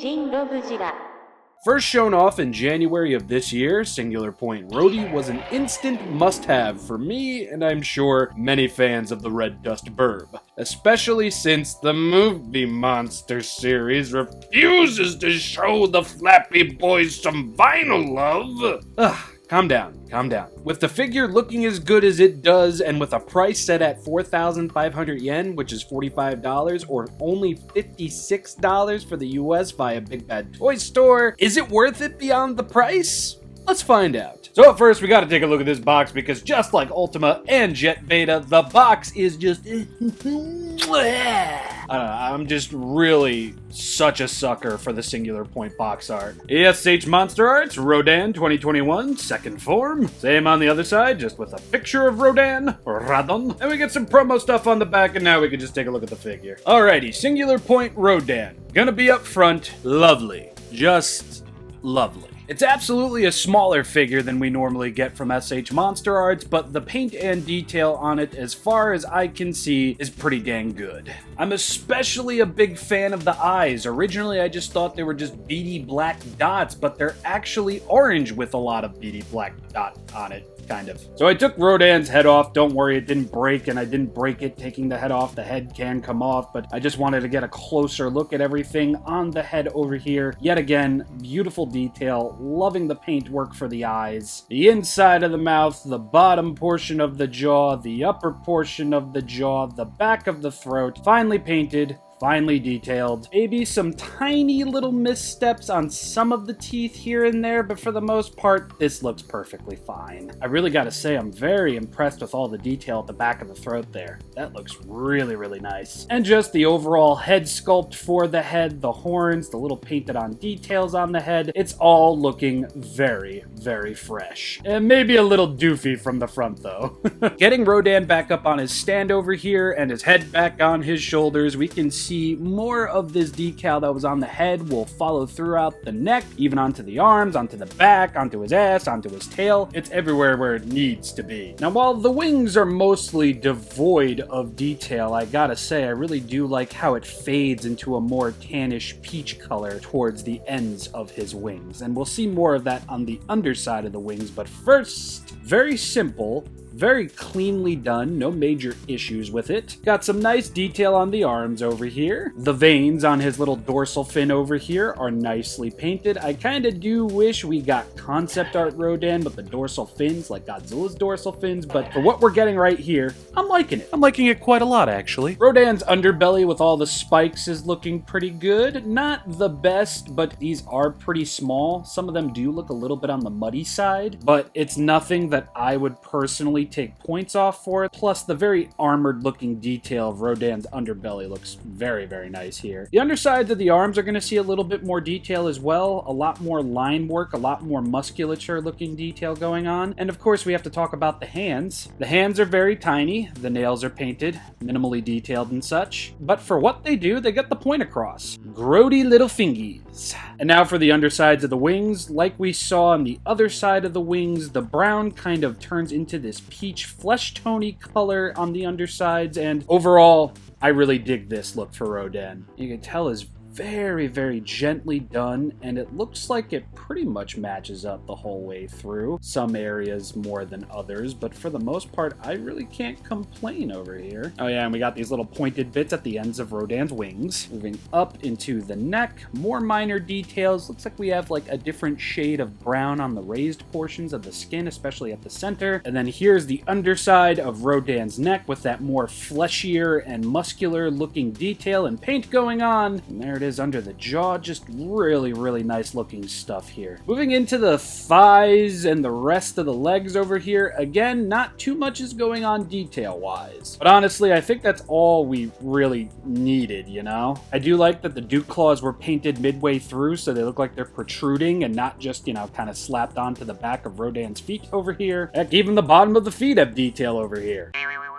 ShinRobjira. First shown off in January of this year, Singular Point Rhodey was an instant must-have for me, and I'm sure many fans of the Red Dust Burb. Especially since the movie Monster series refuses to show the Flappy Boys some vinyl love. Ugh. Calm down. With the figure looking as good as it does, and with a price set at 4,500 yen, which is $45, or only $56 for the US via Big Bad Toy Store, is it worth it beyond the price? Let's find out. So at first, we gotta take a look at this box, because just like Ultima and Jet Beta, the box is just... I don't know, I'm just really such a sucker for the Singular Point box art. ESH MonsterArts, Rodan 2021, second form. Same on the other side, just with a picture of Rodan, Rodan. And we get some promo stuff on the back, and now we can just take a look at the figure. Alrighty, Singular Point Rodan. Gonna be up front, lovely. Just lovely. It's absolutely a smaller figure than we normally get from SH MonsterArts, but the paint and detail on it, as far as I can see, is pretty dang good. I'm especially a big fan of the eyes. Originally, I just thought they were just beady black dots, but they're actually orange with a lot of beady black dot on it. Kind of. So I took Rodan's head off. Don't worry, it didn't break, and I didn't break it taking the head off. The head can come off, but I just wanted to get a closer look at everything on the head over here. Yet again, beautiful detail. Loving the paintwork for the eyes. The inside of the mouth, the bottom portion of the jaw, the upper portion of the jaw, the back of the throat. Finely painted. Finely detailed. Maybe some tiny little missteps on some of the teeth here and there, but for the most part, this looks perfectly fine. I really gotta say, I'm very impressed with all the detail at the back of the throat there. That looks really, really nice. And just the overall head sculpt for the head, the horns, the little painted on details on the head, it's all looking very, very fresh. And maybe a little doofy from the front though. Getting Rodan back up on his stand over here and his head back on his shoulders, we can see more of this decal that was on the head will follow throughout the neck, even onto the arms, onto the back, onto his ass, onto his tail. It's everywhere where it needs to be. Now, while the wings are mostly devoid of detail, I gotta say, I really do like how it fades into a more tannish peach color towards the ends of his wings. And we'll see more of that on the underside of the wings, but first, very simple, very cleanly done, no major issues with it. Got some nice detail on the arms over here. The veins on his little dorsal fin over here are nicely painted. I kind of do wish we got concept art Rodan, but the dorsal fins, like Godzilla's dorsal fins, but for what we're getting right here, I'm liking it. I'm liking it quite a lot, actually. Rodan's underbelly with all the spikes is looking pretty good. Not the best, but these are pretty small. Some of them do look a little bit on the muddy side, but it's nothing that I would personally take points off for it. Plus, the very armored looking detail of Rodan's underbelly looks very, very nice here. The undersides of the arms are going to see a little bit more detail as well. A lot more line work, a lot more musculature looking detail going on. And of course, we have to talk about the hands. The hands are very tiny. The nails are painted, minimally detailed and such. But for what they do, they get the point across. Grody little fingies. And now for the undersides of the wings. Like we saw on the other side of the wings, the brown kind of turns into this peach flesh tony color on the undersides, and overall, I really dig this look for Rodan. You can tell is very, very gently done, and it looks like it pretty much matches up the whole way through. Some areas more than others, but for the most part, I really can't complain over here. Oh yeah, and we got these little pointed bits at the ends of Rodan's wings. Moving up into the neck, more minor details. Looks like we have like a different shade of brown on the raised portions of the skin, especially at the center. And then here's the underside of Rodan's neck with that more fleshier and muscular looking detail and paint going on. And there it is under the jaw. Just really, really nice looking stuff here. Moving into the thighs and the rest of the legs over here. Again, not too much is going on detail wise. But honestly, I think that's all we really needed, you know? I do like that the Duke claws were painted midway through so they look like they're protruding and not just, you know, kind of slapped onto the back of Rodan's feet over here. Heck, even the bottom of the feet have detail over here.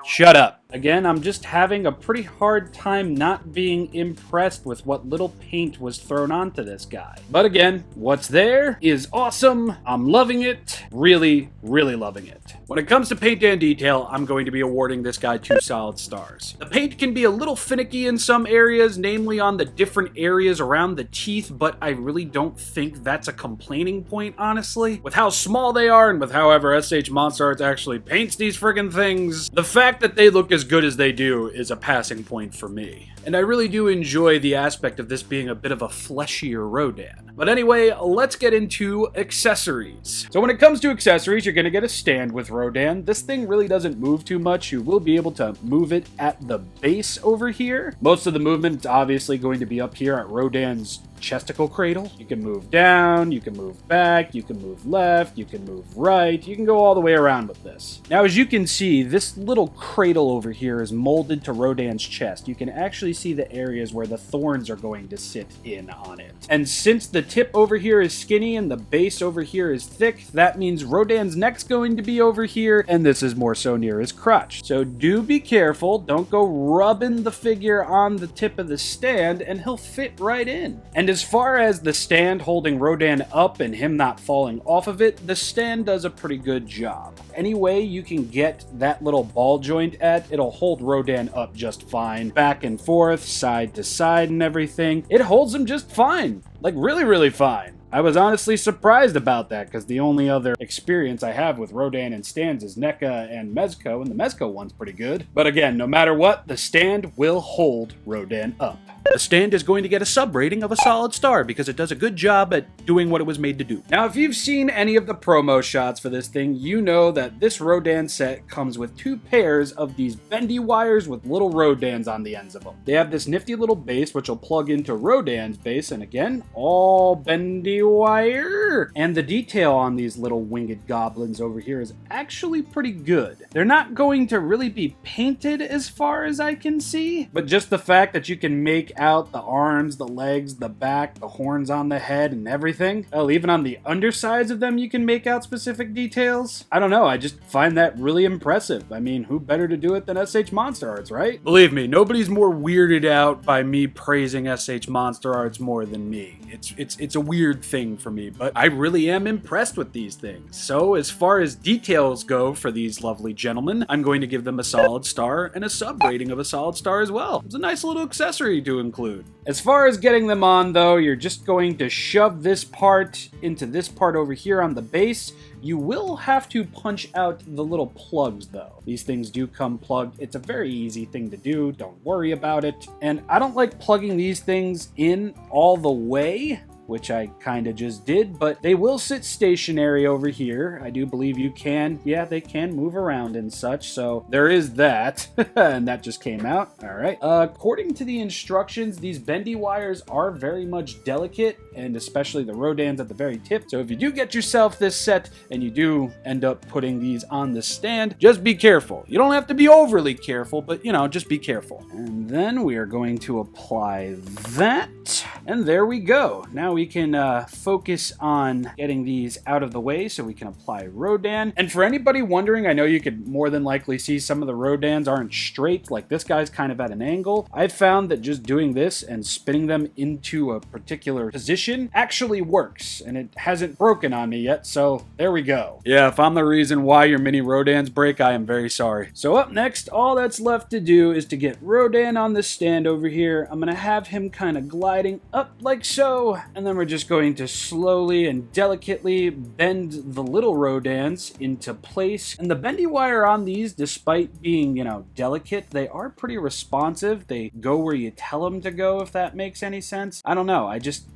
Shut up. Again, I'm just having a pretty hard time not being impressed with what little paint was thrown onto this guy. But again, what's there is awesome. I'm loving it. Really, really loving it. When it comes to paint and detail, I'm going to be awarding this guy 2 solid stars. The paint can be a little finicky in some areas, namely on the different areas around the teeth, but I really don't think that's a complaining point, honestly. With how small they are and with however SH MonsterArts actually paints these friggin' things, the fact that they look as good as they do is a passing point for me. And I really do enjoy the aspect of this being a bit of a fleshier Rodan. But anyway, let's get into accessories. So when it comes to accessories, you're going to get a stand with Rodan. This thing really doesn't move too much. You will be able to move it at the base over here. Most of the movement is obviously going to be up here at Rodan's chesticle cradle. You can move down, you can move back, you can move left, you can move right, you can go all the way around with this. Now, as you can see, this little cradle over here is molded to Rodan's chest. You can actually see the areas where the thorns are going to sit in on it. And since the tip over here is skinny and the base over here is thick, that means Rodan's neck's going to be over here, and this is more so near his crotch. So do be careful, don't go rubbing the figure on the tip of the stand, and he'll fit right in. And as far as the stand holding Rodan up and him not falling off of it, the stand does a pretty good job. Any way you can get that little ball joint at, it'll hold Rodan up just fine. Back and forth, side to side and everything. It holds him just fine. Like really, really fine. I was honestly surprised about that, because the only other experience I have with Rodan and stands is NECA and Mezco, and the Mezco one's pretty good. But again, no matter what, the stand will hold Rodan up. The stand is going to get a sub rating of a solid star because it does a good job at doing what it was made to do. Now, if you've seen any of the promo shots for this thing, you know that this Rodan set comes with 2 pairs of these bendy wires with little Rodans on the ends of them. They have this nifty little base which will plug into Rodan's base, and again, all bendy wire. And the detail on these little winged goblins over here is actually pretty good. They're not going to really be painted as far as I can see, but just the fact that you can make out the arms, the legs, the back, the horns on the head, and everything. Hell, even on the undersides of them you can make out specific details. I don't know, I just find that really impressive. I mean, who better to do it than SH MonsterArts, right? Believe me, nobody's more weirded out by me praising SH MonsterArts more than me. It's a weird thing for me, but I really am impressed with these things. So as far as details go for these lovely gentlemen, I'm going to give them a solid star and a sub rating of a solid star as well. It's a nice little accessory to include. As far as getting them on though, you're just going to shove this part into this part over here on the base. You will have to punch out the little plugs though. These things do come plugged. It's a very easy thing to do. Don't worry about it. And I don't like plugging these things in all the way, which I kind of just did, but they will sit stationary over here. I do believe you can, yeah, they can move around and such, so there is that, and that just came out. All right. According to the instructions, these bendy wires are very much delicate, and especially the Rodans at the very tip, so if you do get yourself this set and you do end up putting these on the stand, just be careful. You don't have to be overly careful, but, you know, just be careful. And then we are going to apply that, and there we go. Now we can focus on getting these out of the way so we can apply Rodan. And for anybody wondering, I know you could more than likely see some of the Rodans aren't straight, like this guy's kind of at an angle. I've found that just doing this and spinning them into a particular position actually works, and it hasn't broken on me yet, so there we go. Yeah, if I'm the reason why your mini Rodans break, I am very sorry. So up next, all that's left to do is to get Rodan on the stand over here. I'm gonna have him kind of gliding up like so, and then we're just going to slowly and delicately bend the little Rodans into place. And the bendy wire on these, despite being, you know, delicate, they are pretty responsive. They go where you tell them to go, if that makes any sense. I don't know,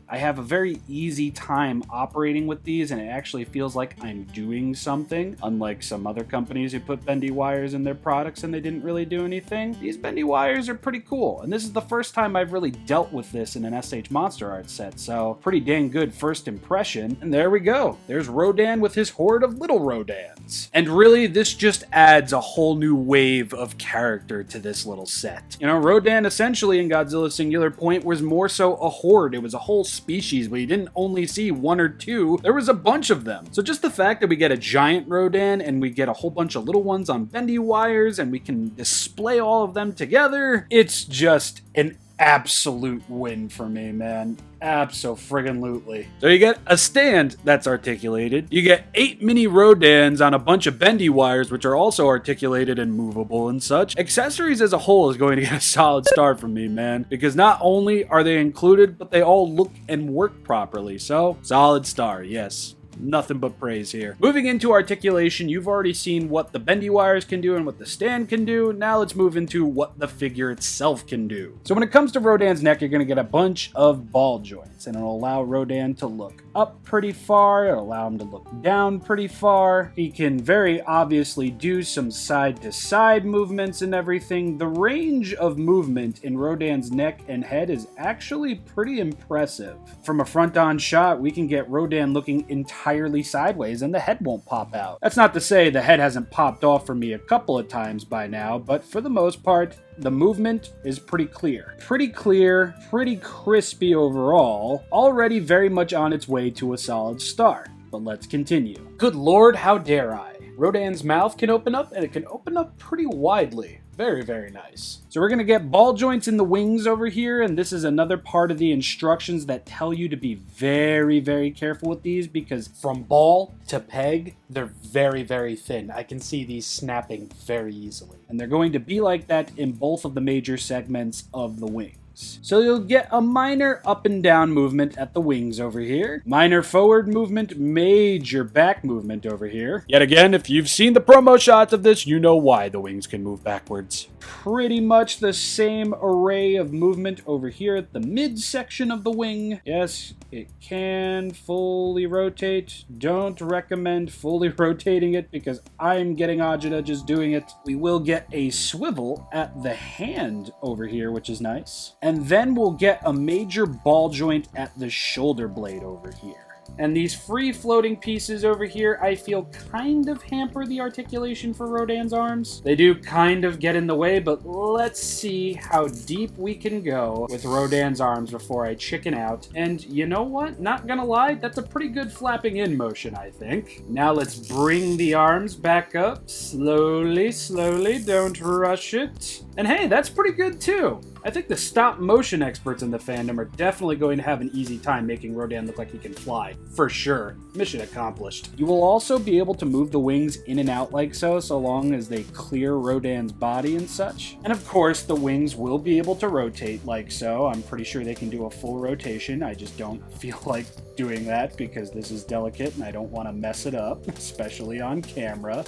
I have a very easy time operating with these, and it actually feels like I'm doing something, unlike some other companies who put bendy wires in their products and they didn't really do anything. These bendy wires are pretty cool, and this is the first time I've really dealt with this in an SH MonsterArts set, so pretty dang good first impression. And there we go. There's Rodan with his horde of little Rodans. And really, this just adds a whole new wave of character to this little set. You know, Rodan essentially in Godzilla Singular Point was more so a horde. It was a whole species. We didn't only see one or two, there was a bunch of them. So just the fact that we get a giant Rodan and we get a whole bunch of little ones on bendy wires and we can display all of them together, it's just an absolute win for me, man. Abso-friggin-lutely. So you get a stand that's articulated. You get 8 mini Rodans on a bunch of bendy wires, which are also articulated and movable and such. Accessories as a whole is going to get a solid star from me, man, because not only are they included, but they all look and work properly. So, solid star, yes. Nothing but praise here. Moving into articulation, you've already seen what the bendy wires can do and what the stand can do. Now let's move into what the figure itself can do. So when it comes to Rodan's neck, you're going to get a bunch of ball joints, and it'll allow Rodan to look up pretty far. It'll allow him to look down pretty far. He can very obviously do some side-to-side movements and everything. The range of movement in Rodan's neck and head is actually pretty impressive. From a front-on shot, we can get Rodan looking entirely sideways and the head won't pop out. That's not to say the head hasn't popped off for me a couple of times by now, but for the most part, the movement is pretty clear. Pretty clear, pretty crispy overall, already very much on its way to a solid star. But let's continue. Good lord, how dare I? Rodan's mouth can open up, and it can open up pretty widely. Very, very nice. So we're going to get ball joints in the wings over here, and this is another part of the instructions that tell you to be very, very careful with these, because from ball to peg, they're very, very thin. I can see these snapping very easily. And they're going to be like that in both of the major segments of the wings. So you'll get a minor up and down movement at the wings over here, minor forward movement, major back movement over here. Yet again, if you've seen the promo shots of this, you know why the wings can move backwards. Pretty much the same array of movement over here at the midsection of the wing. Yes, it can fully rotate. Don't recommend fully rotating it because I'm getting agita just doing it. We will get a swivel at the hand over here, which is nice. And then we'll get a major ball joint at the shoulder blade over here. And these free-floating pieces over here, I feel kind of hamper the articulation for Rodan's arms. They do kind of get in the way, but let's see how deep we can go with Rodan's arms before I chicken out. And you know what? Not gonna lie, that's a pretty good flapping in motion, I think. Now let's bring the arms back up. Slowly, slowly, don't rush it. And hey, that's pretty good too. I think the stop motion experts in the fandom are definitely going to have an easy time making Rodan look like he can fly. For sure. Mission accomplished. You will also be able to move the wings in and out like so long as they clear Rodan's body and such. And of course, the wings will be able to rotate like so. I'm pretty sure they can do a full rotation. I just don't feel like doing that because this is delicate and I don't want to mess it up, especially on camera.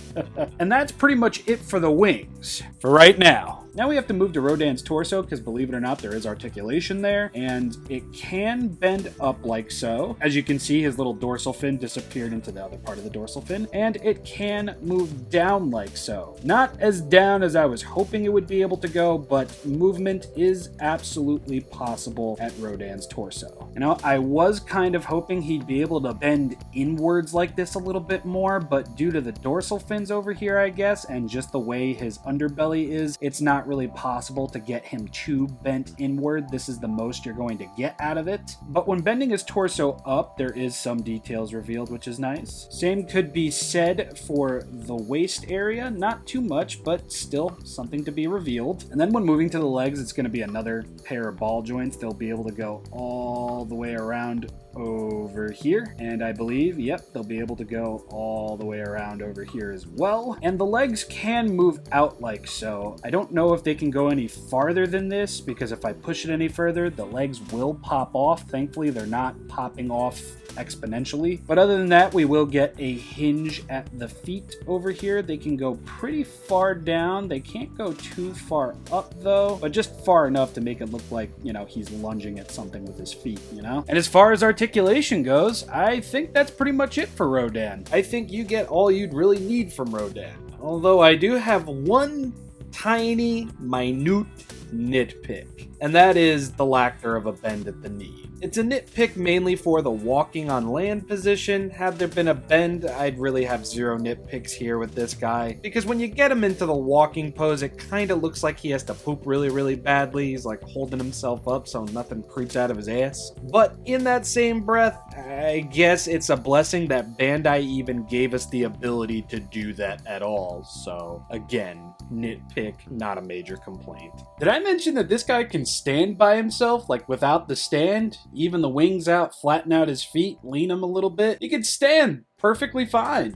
And that's pretty much it for the wings for right now. Now we have to move to Rodan's torso because believe it or not, there is articulation there and it can bend up like so. As you can see, his little dorsal fin disappeared into the other part of the dorsal fin, and it can move down like so. Not as down as I was hoping it would be able to go, but movement is absolutely possible at Rodan's torso. You know, I was kind of hoping he'd be able to bend inwards like this a little bit more, but due to the dorsal fins over here, I guess, and just the way his underbelly is, it's not really possible to get him too bent inward. This is the most you're going to get out of it. But when bending his torso up, there is some details revealed, which is nice. Same could be said for the waist area. Not too much, but still something to be revealed. And then when moving to the legs, it's going to be another pair of ball joints. They'll be able to go all the way around over here, and I believe, yep, they'll be able to go all the way around over here as well. And the legs can move out like so. I don't know if they can go any farther than this, because if I push it any further, the legs will pop off. Thankfully, they're not popping off exponentially. But other than that, we will get a hinge at the feet over here. They can go pretty far down. They can't go too far up though, but just far enough to make it look like, you know, he's lunging at something with his feet, you know? And as far as articulation goes, I think that's pretty much it for Rodan. I think you get all you'd really need from Rodan. Although I do have one tiny, minute nitpick. and that is the lack of a bend at the knee. It's a nitpick mainly for the walking on land position. Had there been a bend, I'd really have zero nitpicks here with this guy, because when you get him into the walking pose, it kind of looks like he has to poop really, really badly. He's like holding himself up so nothing creeps out of his ass. But in that same breath, I guess it's a blessing that Bandai even gave us the ability to do that at all. So again, nitpick, not a major complaint. Did I mention that this guy can stand by himself, like without the stand? Even the wings out, flatten out his feet, lean him a little bit. He could stand perfectly fine.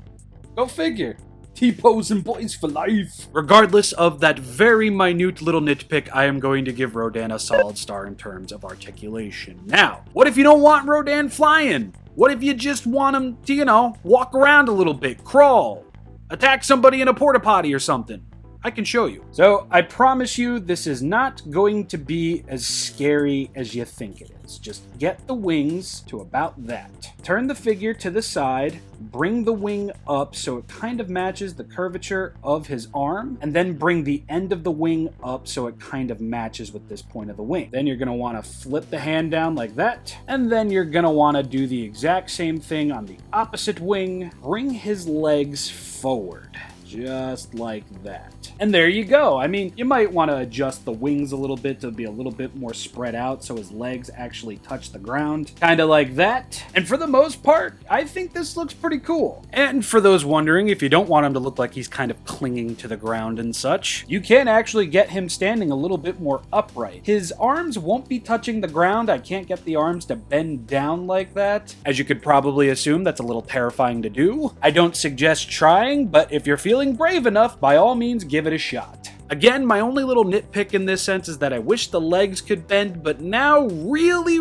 Go figure. T-posing boys for life. Regardless of that very minute little nitpick, I am going to give Rodan a solid star in terms of articulation. Now, what if you don't want Rodan flying? What if you just want him to, you know, walk around a little bit, crawl, attack somebody in a porta potty or something? I can show you. So I promise you this is not going to be as scary as you think it is. Just get the wings to about that. Turn the figure to the side, bring the wing up so it kind of matches the curvature of his arm, and then bring the end of the wing up so it kind of matches with this point of the wing. Then you're gonna wanna flip the hand down like that, and then you're gonna wanna do the exact same thing on the opposite wing. Bring his legs forward. Just like that. And there you go. I mean, you might want to adjust the wings a little bit to be a little bit more spread out so his legs actually touch the ground. Kind of like that. And for the most part, I think this looks pretty cool. And for those wondering, if you don't want him to look like he's kind of clinging to the ground and such, you can actually get him standing a little bit more upright. His arms won't be touching the ground. I can't get the arms to bend down like that. As you could probably assume, that's a little terrifying to do. I don't suggest trying, but if you're feeling brave enough, by all means, give it a shot. Again, my only little nitpick in this sense is that I wish the legs could bend, but now really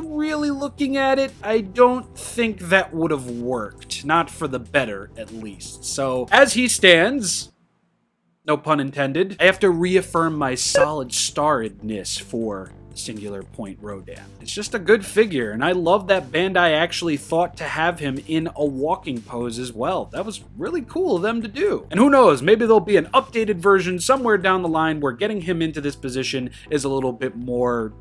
looking at it, I don't think that would have worked. Not for the better, at least. So, as he stands, no pun intended, I have to reaffirm my solid starredness for Singular Point Rodan. It's just a good figure, and I love that Bandai actually thought to have him in a walking pose as well. That was really cool of them to do. And who knows, maybe there'll be an updated version somewhere down the line where getting him into this position is a little bit more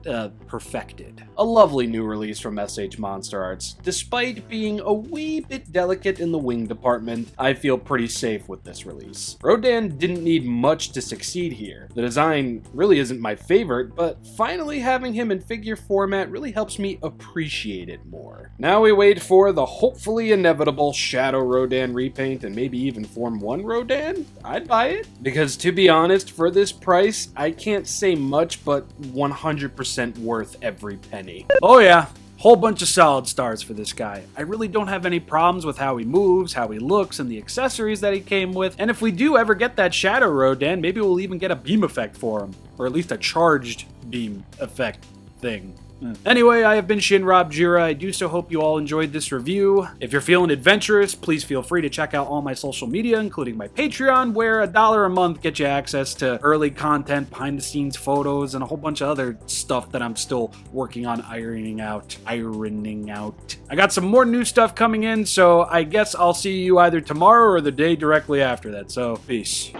perfected. A lovely new release from SH MonsterArts. Despite being a wee bit delicate in the wing department, I feel pretty safe with this release. Rodan didn't need much to succeed here. The design really isn't my favorite, but finally having him in figure format really helps me appreciate it more. Now we wait for the hopefully inevitable Shadow Rodan repaint and maybe even Form 1 Rodan? I'd buy it. Because to be honest, for this price, I can't say much but 100% worth every penny. Oh yeah. Whole bunch of solid stars for this guy. I really don't have any problems with how he moves, how he looks, and the accessories that he came with. And if we do ever get that Shadow Rodan, maybe we'll even get a beam effect for him. Or at least a charged beam effect thing. Anyway, I have been ShinRobjira. I do so hope you all enjoyed this review. If you're feeling adventurous, please feel free to check out all my social media, including my Patreon, where $1 a month gets you access to early content, behind-the-scenes photos, and a whole bunch of other stuff that I'm still working on ironing out. I got some more new stuff coming in, so I guess I'll see you either tomorrow or the day directly after that, so peace.